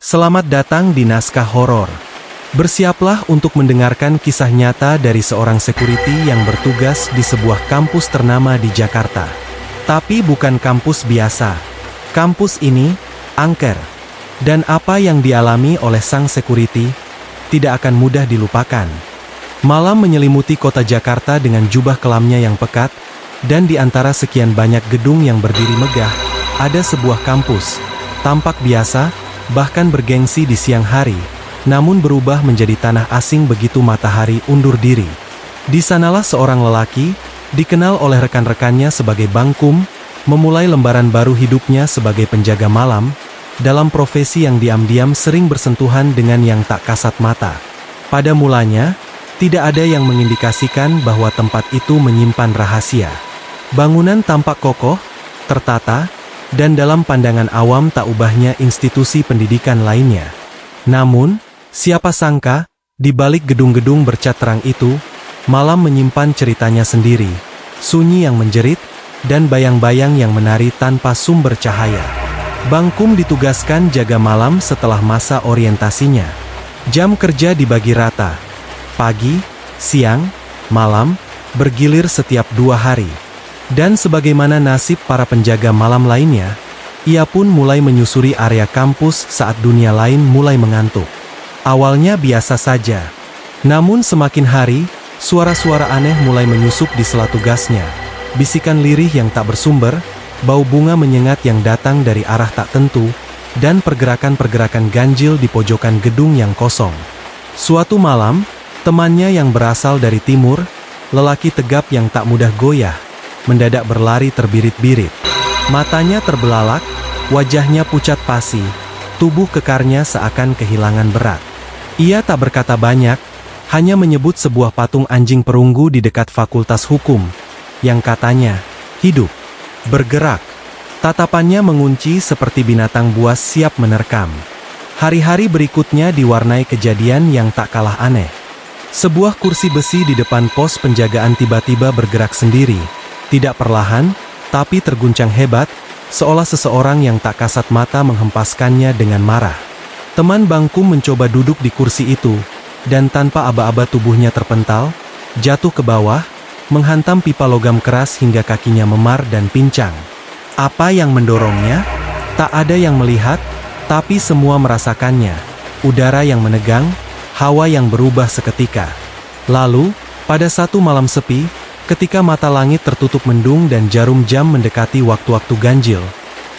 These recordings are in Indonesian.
Selamat datang di Naskah Horor. Bersiaplah untuk mendengarkan kisah nyata dari seorang security yang bertugas di sebuah kampus ternama di Jakarta. Tapi bukan kampus biasa. Kampus ini, angker. Dan apa yang dialami oleh sang security, tidak akan mudah dilupakan. Malam menyelimuti kota Jakarta dengan jubah kelamnya yang pekat, dan di antara sekian banyak gedung yang berdiri megah, ada sebuah kampus, tampak biasa, bahkan bergengsi di siang hari, namun berubah menjadi tanah asing begitu matahari undur diri. Di sanalah seorang lelaki, dikenal oleh rekan-rekannya sebagai Bang Kum, memulai lembaran baru hidupnya sebagai penjaga malam, dalam profesi yang diam-diam sering bersentuhan dengan yang tak kasat mata. Pada mulanya, tidak ada yang mengindikasikan bahwa tempat itu menyimpan rahasia. Bangunan tampak kokoh, tertata, dan dalam pandangan awam tak ubahnya institusi pendidikan lainnya. Namun, siapa sangka, di balik gedung-gedung bercat terang itu, malam menyimpan ceritanya sendiri, sunyi yang menjerit, dan bayang-bayang yang menari tanpa sumber cahaya. Bang Kum ditugaskan jaga malam setelah masa orientasinya. Jam kerja dibagi rata. Pagi, siang, malam, bergilir setiap 2 hari. Dan sebagaimana nasib para penjaga malam lainnya, ia pun mulai menyusuri area kampus saat dunia lain mulai mengantuk. Awalnya biasa saja. Namun semakin hari, suara-suara aneh mulai menyusup di sela tugasnya. Bisikan lirih yang tak bersumber, bau bunga menyengat yang datang dari arah tak tentu, dan pergerakan-pergerakan ganjil di pojokan gedung yang kosong. Suatu malam, temannya yang berasal dari timur, lelaki tegap yang tak mudah goyah, mendadak berlari terbirit-birit. Matanya terbelalak, wajahnya pucat pasi, tubuh kekarnya seakan kehilangan berat. Ia tak berkata banyak, hanya menyebut sebuah patung anjing perunggu di dekat Fakultas Hukum, yang katanya, hidup, bergerak. Tatapannya mengunci seperti binatang buas siap menerkam. Hari-hari berikutnya diwarnai kejadian yang tak kalah aneh. Sebuah kursi besi di depan pos penjagaan tiba-tiba bergerak sendiri. Tidak perlahan, tapi terguncang hebat, seolah seseorang yang tak kasat mata menghempaskannya dengan marah. Teman Bang Kum mencoba duduk di kursi itu, dan tanpa aba-aba tubuhnya terpental, jatuh ke bawah, menghantam pipa logam keras hingga kakinya memar dan pincang. Apa yang mendorongnya? Tak ada yang melihat, tapi semua merasakannya. Udara yang menegang, hawa yang berubah seketika. Lalu, pada satu malam sepi, ketika mata langit tertutup mendung dan jarum jam mendekati waktu-waktu ganjil,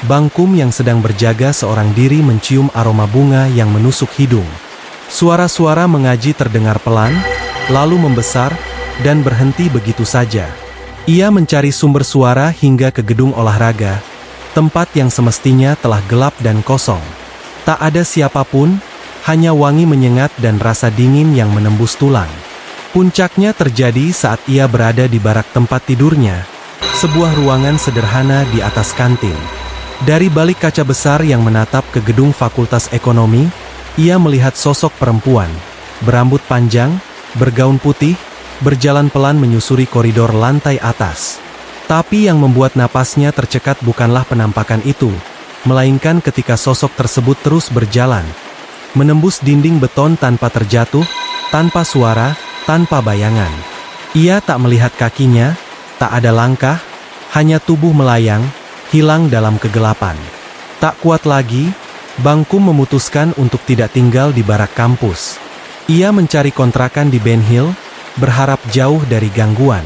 Bang Kum yang sedang berjaga seorang diri mencium aroma bunga yang menusuk hidung. Suara-suara mengaji terdengar pelan, lalu membesar, dan berhenti begitu saja. Ia mencari sumber suara hingga ke gedung olahraga, tempat yang semestinya telah gelap dan kosong. Tak ada siapapun, hanya wangi menyengat dan rasa dingin yang menembus tulang. Puncaknya terjadi saat ia berada di barak tempat tidurnya, sebuah ruangan sederhana di atas kantin. Dari balik kaca besar yang menatap ke gedung Fakultas Ekonomi, ia melihat sosok perempuan, berambut panjang, bergaun putih, berjalan pelan menyusuri koridor lantai atas. Tapi yang membuat napasnya tercekat bukanlah penampakan itu, melainkan ketika sosok tersebut terus berjalan, menembus dinding beton tanpa terjatuh, tanpa suara, tanpa bayangan. Ia tak melihat kakinya, tak ada langkah, hanya tubuh melayang, hilang dalam kegelapan. Tak kuat lagi, Bang Kum memutuskan untuk tidak tinggal di barak kampus. Ia mencari kontrakan di Ben Hill, berharap jauh dari gangguan.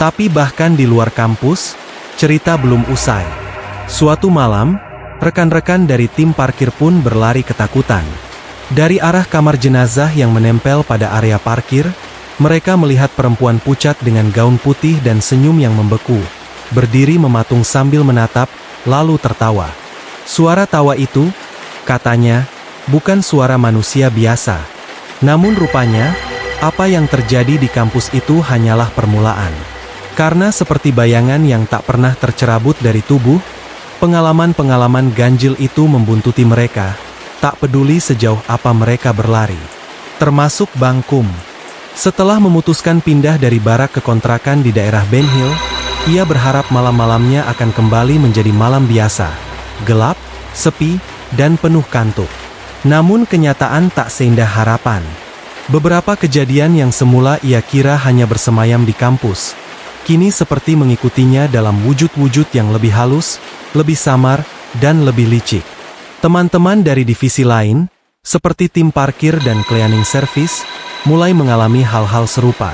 Tapi bahkan di luar kampus, cerita belum usai. Suatu malam, rekan-rekan dari tim parkir pun berlari ketakutan. Dari arah kamar jenazah yang menempel pada area parkir, mereka melihat perempuan pucat dengan gaun putih dan senyum yang membeku, berdiri mematung sambil menatap, lalu tertawa. Suara tawa itu, katanya, bukan suara manusia biasa. Namun rupanya, apa yang terjadi di kampus itu hanyalah permulaan. Karena seperti bayangan yang tak pernah tercerabut dari tubuh, pengalaman-pengalaman ganjil itu membuntuti mereka, tak peduli sejauh apa mereka berlari. Termasuk Bang Kum. Setelah memutuskan pindah dari barak ke kontrakan di daerah Ben Hill, ia berharap malam-malamnya akan kembali menjadi malam biasa, gelap, sepi, dan penuh kantuk. Namun kenyataan tak seindah harapan. Beberapa kejadian yang semula ia kira hanya bersemayam di kampus, kini seperti mengikutinya dalam wujud-wujud yang lebih halus, lebih samar, dan lebih licik. Teman-teman dari divisi lain, seperti tim parkir dan cleaning service, mulai mengalami hal-hal serupa.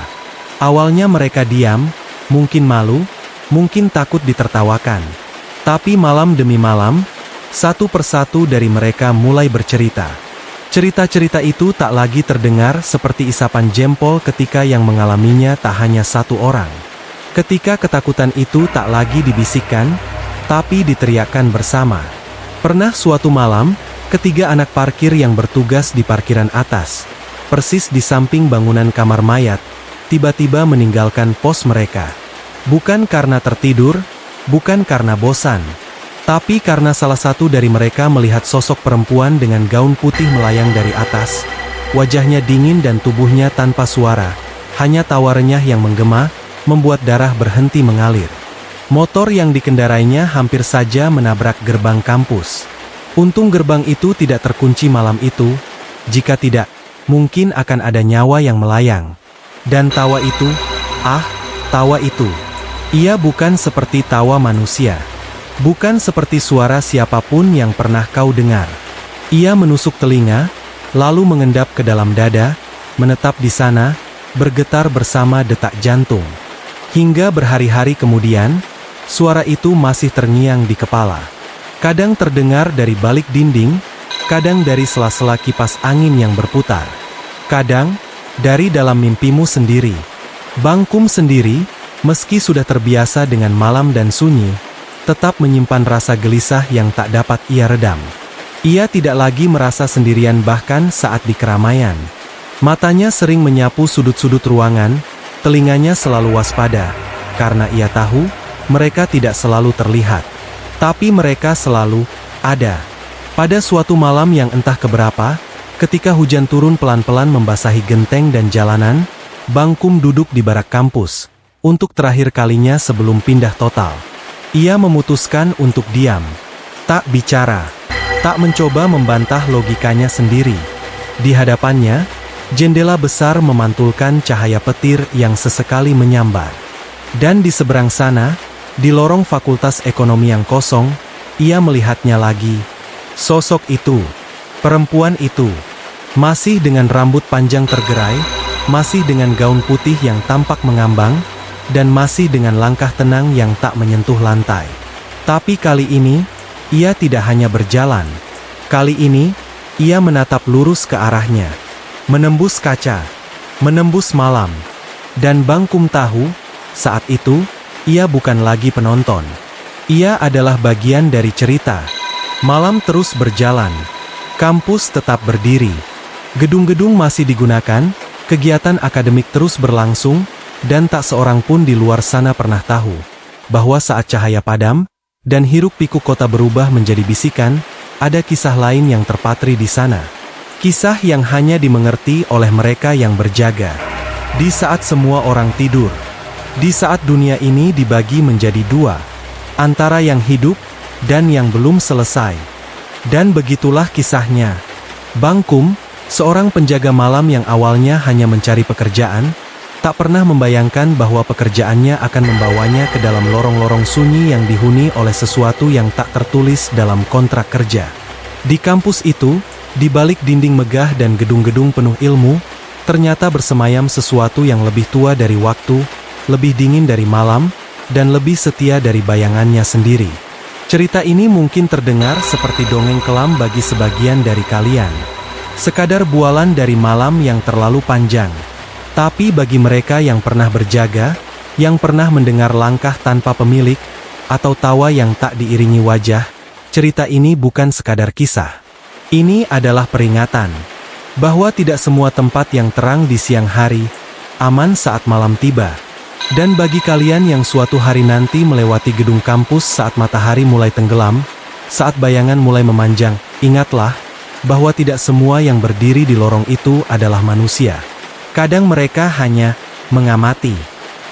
Awalnya mereka diam, mungkin malu, mungkin takut ditertawakan. Tapi malam demi malam, satu persatu dari mereka mulai bercerita. Cerita-cerita itu tak lagi terdengar seperti isapan jempol ketika yang mengalaminya tak hanya satu orang. Ketika ketakutan itu tak lagi dibisikkan, tapi diteriakkan bersama. Pernah suatu malam, ketiga anak parkir yang bertugas di parkiran atas, persis di samping bangunan kamar mayat, tiba-tiba meninggalkan pos mereka. Bukan karena tertidur, bukan karena bosan, tapi karena salah satu dari mereka melihat sosok perempuan dengan gaun putih melayang dari atas. Wajahnya dingin dan tubuhnya tanpa suara, hanya tawa renyah yang menggema, membuat darah berhenti mengalir. Motor yang dikendarainya hampir saja menabrak gerbang kampus. Untung gerbang itu tidak terkunci malam itu, jika tidak, mungkin akan ada nyawa yang melayang. Dan tawa itu, tawa itu. Ia bukan seperti tawa manusia. Bukan seperti suara siapapun yang pernah kau dengar. Ia menusuk telinga, lalu mengendap ke dalam dada, menetap di sana, bergetar bersama detak jantung. Hingga berhari-hari kemudian, suara itu masih terngiang di kepala. Kadang terdengar dari balik dinding, kadang dari sela-sela kipas angin yang berputar. Kadang, dari dalam mimpimu sendiri. Bangkum sendiri, meski sudah terbiasa dengan malam dan sunyi, tetap menyimpan rasa gelisah yang tak dapat ia redam. Ia tidak lagi merasa sendirian bahkan saat di keramaian. Matanya sering menyapu sudut-sudut ruangan, telinganya selalu waspada, karena ia tahu, mereka tidak selalu terlihat. Tapi mereka selalu ada. Pada suatu malam yang entah keberapa, ketika hujan turun pelan-pelan membasahi genteng dan jalanan, Bangkum duduk di barak kampus, untuk terakhir kalinya sebelum pindah total. Ia memutuskan untuk diam, tak bicara, tak mencoba membantah logikanya sendiri. Di hadapannya, jendela besar memantulkan cahaya petir yang sesekali menyambar. Dan di seberang sana, di lorong Fakultas Ekonomi yang kosong, ia melihatnya lagi. Sosok itu, perempuan itu, masih dengan rambut panjang tergerai, masih dengan gaun putih yang tampak mengambang, dan masih dengan langkah tenang yang tak menyentuh lantai. Tapi kali ini, ia tidak hanya berjalan. Kali ini, ia menatap lurus ke arahnya. Menembus kaca, menembus malam. Dan Bangkum tahu, saat itu, ia bukan lagi penonton. Ia adalah bagian dari cerita. Malam terus berjalan. Kampus tetap berdiri. Gedung-gedung masih digunakan, kegiatan akademik terus berlangsung, dan tak seorang pun di luar sana pernah tahu, bahwa saat cahaya padam, dan hiruk-pikuk kota berubah menjadi bisikan, ada kisah lain yang terpatri di sana. Kisah yang hanya dimengerti oleh mereka yang berjaga. Di saat semua orang tidur. Di saat dunia ini dibagi menjadi dua. Antara yang hidup, dan yang belum selesai. Dan begitulah kisahnya. Bangkum, seorang penjaga malam yang awalnya hanya mencari pekerjaan, tak pernah membayangkan bahwa pekerjaannya akan membawanya ke dalam lorong-lorong sunyi yang dihuni oleh sesuatu yang tak tertulis dalam kontrak kerja. Di kampus itu, di balik dinding megah dan gedung-gedung penuh ilmu, ternyata bersemayam sesuatu yang lebih tua dari waktu, lebih dingin dari malam, dan lebih setia dari bayangannya sendiri. Cerita ini mungkin terdengar seperti dongeng kelam bagi sebagian dari kalian. Sekadar bualan dari malam yang terlalu panjang. Tapi bagi mereka yang pernah berjaga, yang pernah mendengar langkah tanpa pemilik, atau tawa yang tak diiringi wajah, cerita ini bukan sekadar kisah. Ini adalah peringatan, bahwa tidak semua tempat yang terang di siang hari, aman saat malam tiba. Dan bagi kalian yang suatu hari nanti melewati gedung kampus saat matahari mulai tenggelam, saat bayangan mulai memanjang, ingatlah, bahwa tidak semua yang berdiri di lorong itu adalah manusia. Kadang mereka hanya mengamati,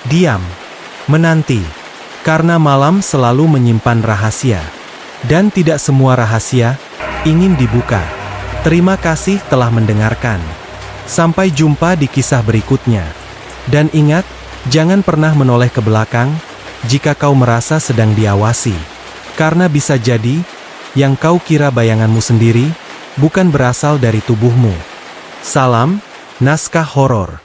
diam, menanti, karena malam selalu menyimpan rahasia. Dan tidak semua rahasia ingin dibuka. Terima kasih telah mendengarkan. Sampai jumpa di kisah berikutnya. Dan ingat, jangan pernah menoleh ke belakang jika kau merasa sedang diawasi. Karena bisa jadi, yang kau kira bayanganmu sendiri, bukan berasal dari tubuhmu. Salam, naskah horor.